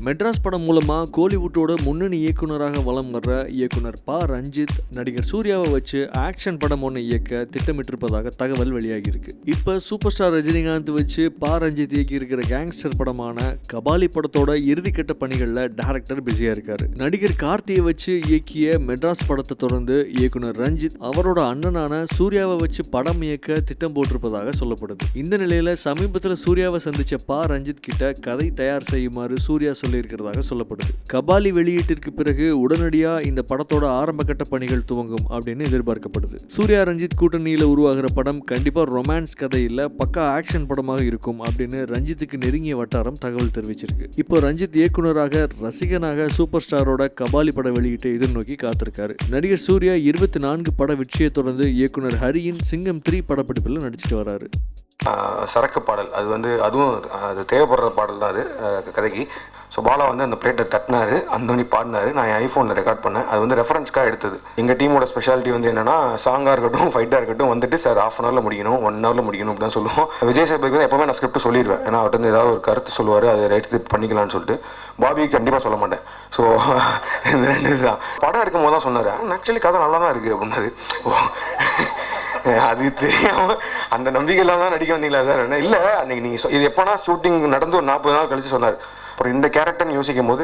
மெட்ராஸ் படம் மூலமாக கோலிவுட்டோட முன்னணி இயக்குனராக வலம் வர்ற இயக்குனர் ப. ரஞ்சித் நடிகர் சூர்யாவை வச்சு ஆக்ஷன் படம் ஒன்று இயக்க திட்டமிட்டிருப்பதாக தகவல் வெளியாகியிருக்கு. இப்போ சூப்பர் ஸ்டார் ரஜினிகாந்த் வச்சு ப. ரஞ்சித் இயக்கி இருக்கிற கேங்ஸ்டர் படமான கபாலி படத்தோட இறுதிக்கட்ட பணிகளில் டைரக்டர் பிஸியாக இருக்காரு. நடிகர் கார்த்தியை வச்சு இயக்கிய மெட்ராஸ் படத்தை தொடர்ந்து இயக்குனர் ரஞ்சித் அவரோட அண்ணனான சூர்யாவை வச்சு படம் இயக்க திட்டம் போட்டிருப்பதாக சொல்லப்படுது. இந்த நிலையில சமீபத்தில் சூர்யாவை சந்திச்ச ப. ரஞ்சித் கிட்ட கதை தயார் செய்யுமாறு சூர்யா சொல்லியிருக்கிறதாக சொல்லப்படுது. கபாலி வெளியீட்டிற்கு பிறகு உடனடியா இந்த படத்தோட ஆரம்ப கட்ட பணிகள் துவங்கும் அப்படின்னு எதிர்பார்க்கப்படுது. சூர்யா ரஞ்சித் கூட்டணியில உருவாகிற படம் கண்டிப்பா ரொமான்ஸ் கதை இல்ல, பக்கா ஆக்ஷன் படமாக இருக்கும் அப்படின்னு ரஞ்சித்துக்கு நெருங்கிய வட்டாரம் தகவல் தெரிவிச்சிருக்கு. இப்போ ரஞ்சித் இயக்குனராக ரசிகனாக சூப்பர் ஸ்டாரோட கபாலி பட வெளியீட்டை எதிர்நோக்கி காத்திருக்காரு. நடிகர் சூர்யா 24 பட வெற்றியை தொடர்ந்து இயக்குனர் ஹரியின் சிங்கம் 3 படப்பிடிப்பில் நடிச்சிட்டு வராரு. சரக்கு பாடல் அதுவும் அது தேவைப்படுற பாடல் தான் அது கதைக்கு. ஸோ பாலா அந்த பிளேட்டை தட்டினாரு, அந்தோனி பாடினாரு. நான் என் ஐஃபோனில் ரெக்கார்ட் பண்ணேன். அது ரெஃபரன்ஸ்க்காக எடுத்தது. எங்கள் டீமோட ஸ்பெஷாலிட்டி என்னன்னா, சாங்காக இருக்கட்டும் ஃபைட்டாக இருக்கட்டும் சார் ½ ஹவரில் முடிக்கணும், 1 ஹவரில் முடிக்கணும் அப்படி தான் சொல்லுவோம். விஜய் சார் எப்போவுமே நான் ஸ்கிரிப்ட் சொல்லிடுவேன். ஏன்னா அவர்கிட்ட ஏதாவது ஒரு கருத்து சொல்லுவார், அதை ரைட்டு பண்ணிக்கலாம்னு சொல்லிட்டு. பாபி கண்டிப்பாக சொல்ல மாட்டேன். ஸோ இந்த 2 தான் படம் எடுக்கும் போது தான் சொன்னார், ஆக்சுவலி கதை நல்லா தான் இருக்குது அப்படின்னாரு. அது தெரியாம அந்த நம்பிக்கையெல்லாம் தான் நடிக்க வந்தீங்களா சார்? இல்லை, அன்னைக்கு நீங்கள் இது எப்போனா ஷூட்டிங் நடந்து ஒரு 40 நாள் கழிச்சு சொன்னார். அப்புறம் இந்த கேரக்டர்னு யோசிக்கும் போது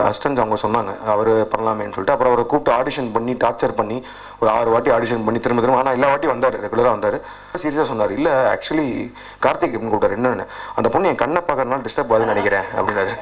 அசிஸ்டன்ஸ் அவங்க சொன்னாங்க அவர் பண்ணலாமேன்னு சொல்லிட்டு. அப்புறம் அவரை கூப்பிட்டு ஆடிஷன் பண்ணி டார்ச்சர் பண்ணி ஒரு 6 வாட்டி ஆடிஷன் பண்ணி திரும்ப ஆனால் எல்லா வாட்டி வந்தார், ரெகுலராக வந்தார். சீரியஸாக சொன்னார், இல்லை ஆக்சுவலி கார்த்திக் கூப்பிட்டார், என்னென்ன அந்த பொண்ணு என் கண்ணை பார்க்கறதுனால டிஸ்டர்ப் ஆகுதுன்னு நினைக்கிறேன் அப்படின்னாரு.